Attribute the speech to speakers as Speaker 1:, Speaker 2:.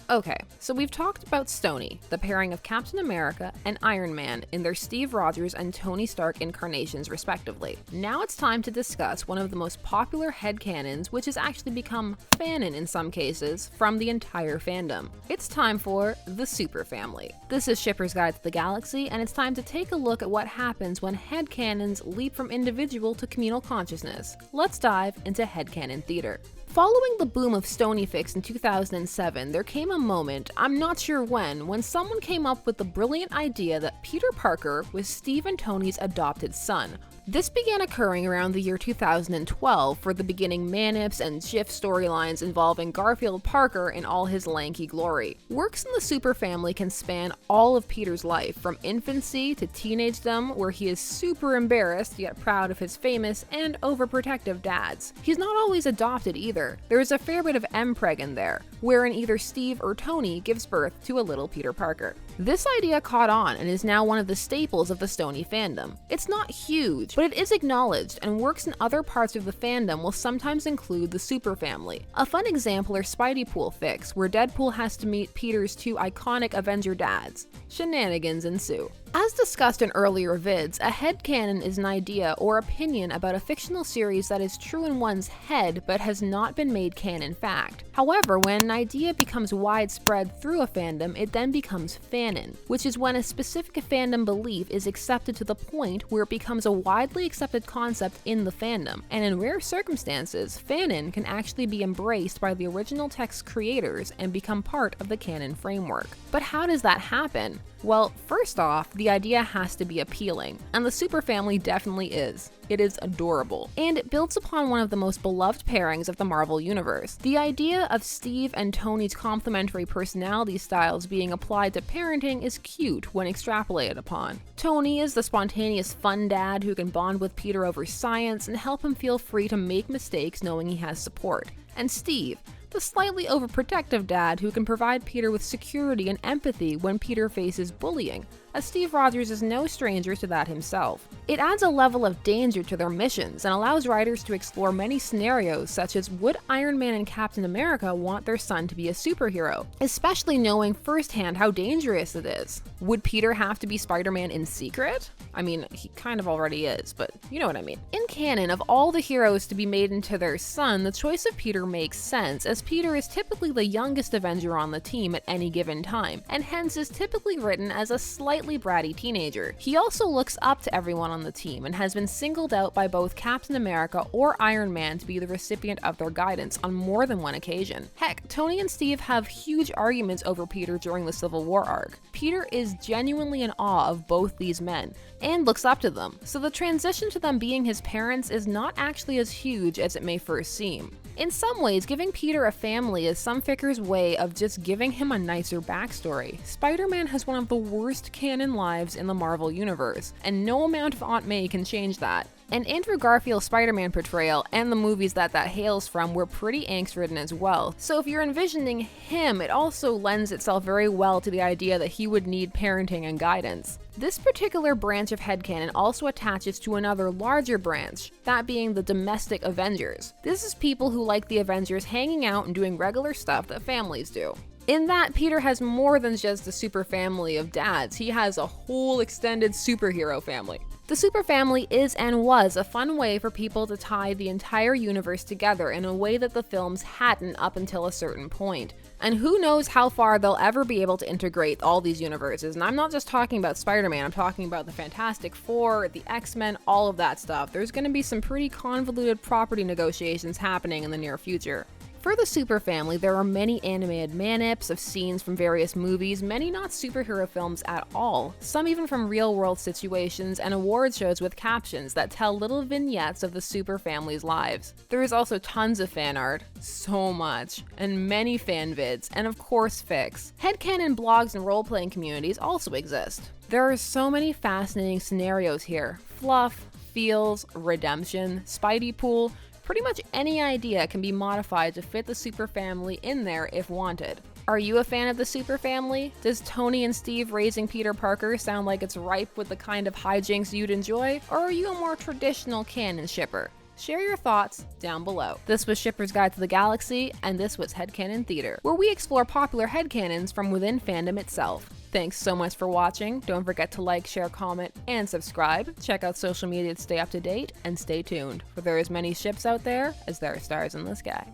Speaker 1: Okay, so we've talked about Stony, the pairing of Captain America and Iron Man in their Steve Rogers and Tony Stark incarnations respectively. Now it's time to discuss one of the most popular headcanons, which has actually become fanon in some cases, from the entire fandom. It's time for the Superfamily. This is Shipper's Guide to the Galaxy, and it's time to take a look at what happens when headcanons leap from individual to communal consciousness. Let's dive into headcanon theater. Following the boom of Stonyfix in 2007, there came a moment, I'm not sure when someone came up with the brilliant idea that Peter Parker was Steve and Tony's adopted son. This began occurring around the year 2012 for the beginning Manips and GIF storylines involving Garfield Parker in all his lanky glory. Works in the Superfamily can span all of Peter's life, from infancy to teenagedom, where he is super embarrassed yet proud of his famous and overprotective dads. He's not always adopted either. There is a fair bit of empreg in there, wherein either Steve or Tony gives birth to a little Peter Parker. This idea caught on and is now one of the staples of the Stony fandom. It's not huge, but it is acknowledged, and works in other parts of the fandom will sometimes include the Superfamily. A fun example are Spideypool fics, where Deadpool has to meet Peter's two iconic Avenger dads. Shenanigans ensue. As discussed in earlier vids, a headcanon is an idea or opinion about a fictional series that is true in one's head but has not been made canon fact. However, when an idea becomes widespread through a fandom, it then becomes fanon, which is when a specific fandom belief is accepted to the point where it becomes a widely accepted concept in the fandom, and in rare circumstances, fanon can actually be embraced by the original text creators and become part of the canon framework. But how does that happen? Well, first off, the idea has to be appealing, and the Superfamily definitely is. It is adorable, and it builds upon one of the most beloved pairings of the Marvel Universe. The idea of Steve and Tony's complementary personality styles being applied to parenting is cute when extrapolated upon. Tony is the spontaneous fun dad who can bond with Peter over science and help him feel free to make mistakes knowing he has support. And Steve, the slightly overprotective dad who can provide Peter with security and empathy when Peter faces bullying, as Steve Rogers is no stranger to that himself. It adds a level of danger to their missions and allows writers to explore many scenarios, such as would Iron Man and Captain America want their son to be a superhero, especially knowing firsthand how dangerous it is. Would Peter have to be Spider-Man in secret? I mean, he kind of already is, but you know what I mean. In canon, of all the heroes to be made into their son, the choice of Peter makes sense, as Peter is typically the youngest Avenger on the team at any given time, and hence is typically written as a slightly bratty teenager. He also looks up to everyone on the team and has been singled out by both Captain America or Iron Man to be the recipient of their guidance on more than one occasion. Heck, Tony and Steve have huge arguments over Peter during the Civil War arc. Peter is genuinely in awe of both these men and looks up to them, so the transition to them being his parents is not actually as huge as it may first seem. In some ways, giving Peter a family is some fickers' way of just giving him a nicer backstory. Spider-Man has one of the worst canon lives in the Marvel Universe, and no amount of Aunt May can change that. And Andrew Garfield's Spider-Man portrayal and the movies that hails from were pretty angst-ridden as well. So if you're envisioning him, it also lends itself very well to the idea that he would need parenting and guidance. This particular branch of headcanon also attaches to another larger branch, that being the domestic Avengers. This is people who like the Avengers hanging out and doing regular stuff that families do. In that, Peter has more than just a super family of dads, he has a whole extended superhero family. The Superfamily is and was a fun way for people to tie the entire universe together in a way that the films hadn't up until a certain point. And who knows how far they'll ever be able to integrate all these universes. And I'm not just talking about Spider-Man, I'm talking about the Fantastic Four, the X-Men, all of that stuff. There's going to be some pretty convoluted property negotiations happening in the near future. For the Superfamily, there are many animated manips of scenes from various movies, many not superhero films at all, some even from real-world situations, and award shows with captions that tell little vignettes of the Superfamily's lives. There is also tons of fan art, so much, and many fan vids, and of course fics. Headcanon blogs and role-playing communities also exist. There are so many fascinating scenarios here. Fluff, feels, redemption, Spideypool. Pretty much any idea can be modified to fit the Superfamily in there if wanted. Are you a fan of the Superfamily? Does Tony and Steve raising Peter Parker sound like it's ripe with the kind of hijinks you'd enjoy? Or are you a more traditional canon shipper? Share your thoughts down below. This was Shipper's Guide to the Galaxy, and this was Headcanon Theater, where we explore popular headcanons from within fandom itself. Thanks so much for watching. Don't forget to like, share, comment, and subscribe. Check out social media to stay up to date, and stay tuned, for there are as many ships out there as there are stars in the sky.